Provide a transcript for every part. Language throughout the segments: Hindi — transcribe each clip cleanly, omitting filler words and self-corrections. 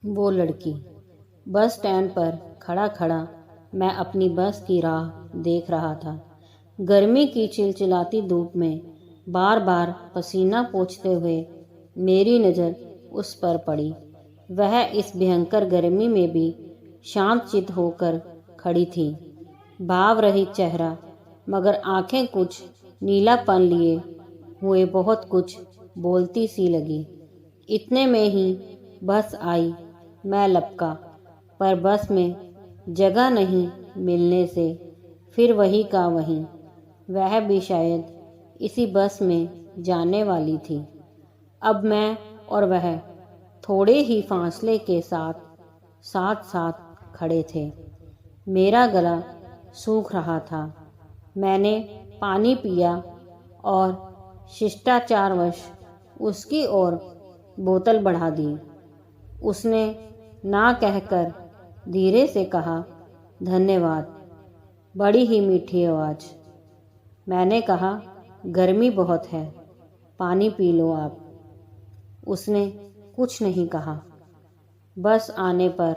वो लड़की। बस स्टैंड पर खड़ा खड़ा मैं अपनी बस की राह देख रहा था। गर्मी की चिलचिलाती धूप में बार बार पसीना पोंछते हुए मेरी नज़र उस पर पड़ी। वह इस भयंकर गर्मी में भी शांत चित्त होकर खड़ी थी, भाव रहित चेहरा, मगर आंखें कुछ नीलापन लिए हुए बहुत कुछ बोलती सी लगी। इतने में ही बस आई। मैं लपका, पर बस में जगह नहीं मिलने से फिर वही का वही। वह भी शायद इसी बस में जाने वाली थी। अब मैं और वह थोड़े ही फासले के साथ साथ साथ खड़े थे। मेरा गला सूख रहा था। मैंने पानी पिया और शिष्टाचारवश उसकी ओर बोतल बढ़ा दी। उसने ना कहकर धीरे से कहा, धन्यवाद। बड़ी ही मीठी आवाज़। मैंने कहा, गर्मी बहुत है, पानी पी लो आप। उसने कुछ नहीं कहा। बस आने पर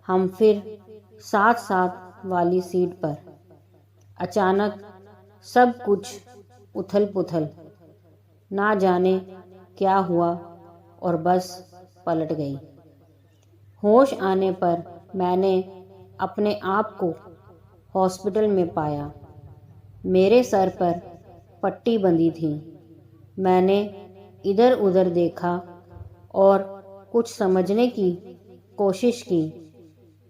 हम फिर साथ साथ वाली सीट पर। अचानक सब कुछ उथल पुथल। ना जाने क्या हुआ और बस पलट गई। होश आने पर मैंने अपने आप को हॉस्पिटल में पाया। मेरे सर पर पट्टी बंधी थी। मैंने इधर उधर देखा और कुछ समझने की कोशिश की।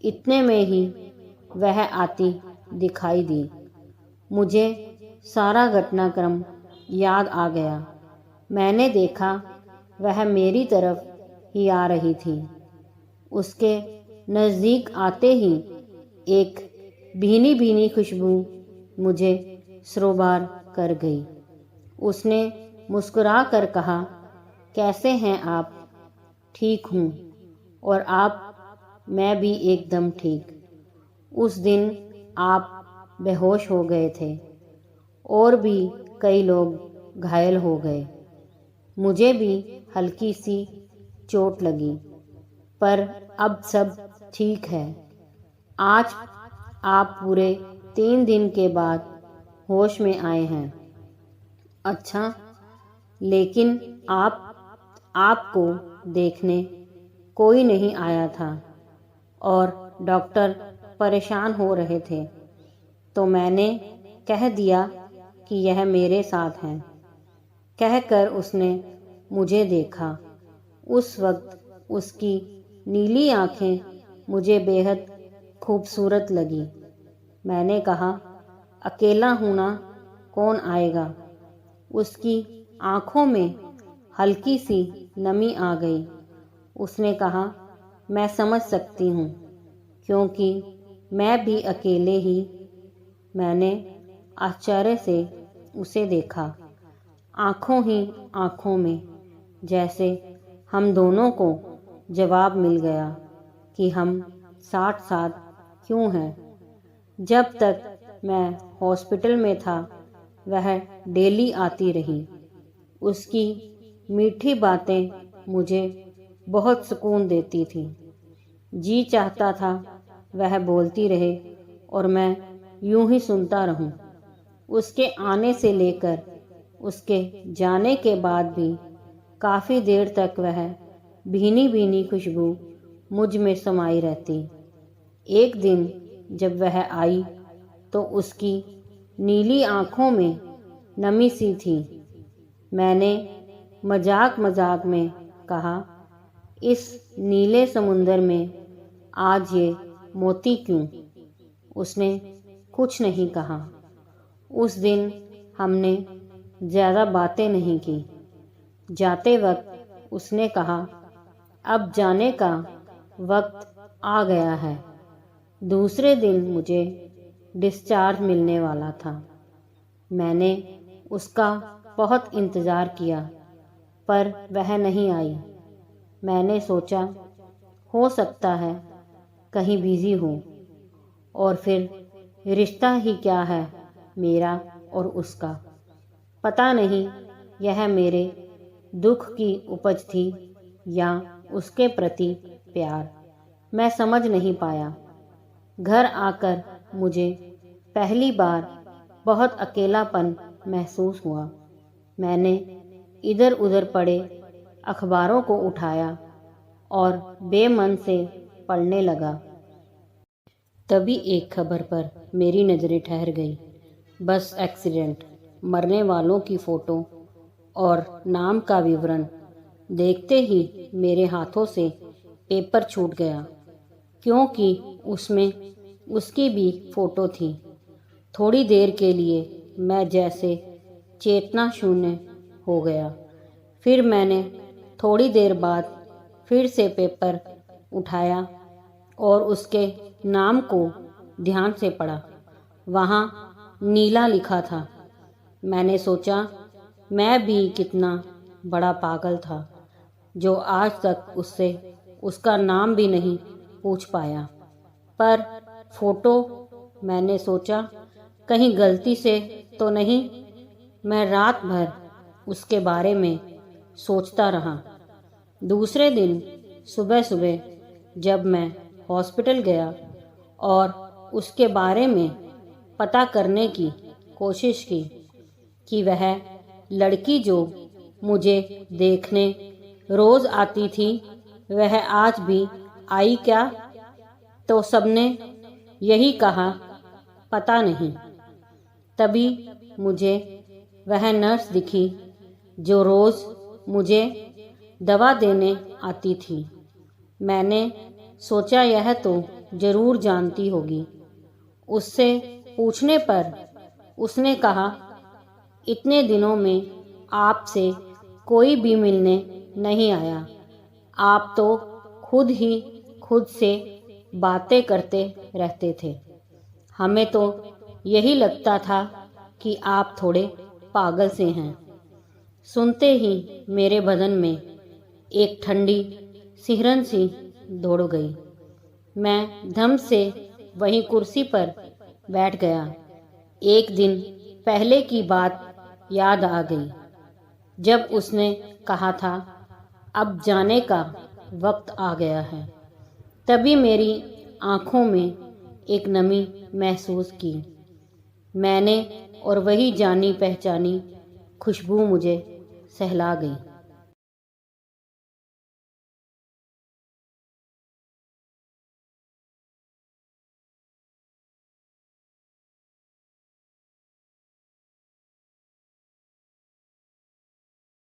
इतने में ही वह आती दिखाई दी। मुझे सारा घटनाक्रम याद आ गया। मैंने देखा वह मेरी तरफ ही आ रही थी। उसके नज़दीक आते ही एक भीनी भीनी खुशबू मुझे सरोबार कर गई। उसने मुस्कुरा कर कहा, कैसे हैं आप? ठीक हूँ। और आप? मैं भी एकदम ठीक। उस दिन आप बेहोश हो गए थे और भी कई लोग घायल हो गए। मुझे भी हल्की सी चोट लगी, पर अब सब ठीक है। आज आप पूरे 3 दिन के बाद होश में आए हैं। अच्छा, लेकिन आपको देखने कोई नहीं आया था और डॉक्टर परेशान हो रहे थे, तो मैंने कह दिया कि यह मेरे साथ हैं। कहकर उसने मुझे देखा। उस वक्त उसकी नीली आंखें मुझे बेहद खूबसूरत लगी। मैंने कहा, अकेला हूँ ना, कौन आएगा? उसकी आंखों में हल्की सी नमी आ गई। उसने कहा, मैं समझ सकती हूँ, क्योंकि मैं भी अकेले ही। मैंने आश्चर्य से उसे देखा, आंखों ही आंखों में, जैसे हम दोनों को जवाब मिल गया कि हम साथ साथ क्यों हैं। जब तक मैं हॉस्पिटल में था वह डेली आती रही। उसकी मीठी बातें मुझे बहुत सुकून देती थी। जी चाहता था वह बोलती रहे और मैं यूं ही सुनता रहूं। उसके आने से लेकर उसके जाने के बाद भी काफ़ी देर तक वह भीनी भीनी खुशबू मुझ में समाई रहती। एक दिन जब वह आई तो उसकी नीली आंखों में नमी सी थी। मैंने मजाक मजाक में कहा, इस नीले समुंदर में आज ये मोती क्यों? उसने कुछ नहीं कहा। उस दिन हमने ज़्यादा बातें नहीं की। जाते वक्त उसने कहा, अब जाने का वक्त आ गया है। दूसरे दिन मुझे डिस्चार्ज मिलने वाला था। मैंने उसका बहुत इंतज़ार किया, पर वह नहीं आई। मैंने सोचा हो सकता है कहीं बिजी हो, और फिर रिश्ता ही क्या है मेरा और उसका। पता नहीं यह मेरे दुख की उपज थी या उसके प्रति प्यार मैं समझ नहीं पाया। घर आकर मुझे पहली बार बहुत अकेलापन महसूस हुआ। मैंने इधर उधर पड़े अखबारों को उठाया और बेमन से पढ़ने लगा। तभी एक खबर पर मेरी नज़रें ठहर गई। बस एक्सीडेंट, मरने वालों की फ़ोटो और नाम का विवरण। देखते ही मेरे हाथों से पेपर छूट गया, क्योंकि उसमें उसकी भी फ़ोटो थी। थोड़ी देर के लिए मैं जैसे चेतना शून्य हो गया। फिर मैंने थोड़ी देर बाद फिर से पेपर उठाया और उसके नाम को ध्यान से पढ़ा। वहाँ नीला लिखा था। मैंने सोचा मैं भी कितना बड़ा पागल था जो आज तक उससे उसका नाम भी नहीं पूछ पाया। पर फोटो, मैंने सोचा कहीं गलती से तो नहीं। मैं रात भर उसके बारे में सोचता रहा। दूसरे दिन सुबह सुबह जब मैं हॉस्पिटल गया और उसके बारे में पता करने की कोशिश की कि वह लड़की जो मुझे देखने रोज़ आती थी वह आज भी आई क्या, तो सबने यही कहा पता नहीं। तभी मुझे वह नर्स दिखी जो रोज़ मुझे दवा देने आती थी। मैंने सोचा यह तो ज़रूर जानती होगी। उससे पूछने पर उसने कहा इतने दिनों में आपसे कोई भी मिलने नहीं आया। आप तो खुद ही खुद से बातें करते रहते थे। हमें तो यही लगता था कि आप थोड़े पागल से हैं। सुनते ही मेरे बदन में एक ठंडी सिहरन सी दौड़ गई। मैं धम से वहीं कुर्सी पर बैठ गया। एक दिन पहले की बात याद आ गई, जब उसने कहा था अब जाने का वक्त आ गया है। तभी मेरी आँखों में एक नमी महसूस की। मैंने और वही जानी पहचानी खुशबू मुझे सहला गई।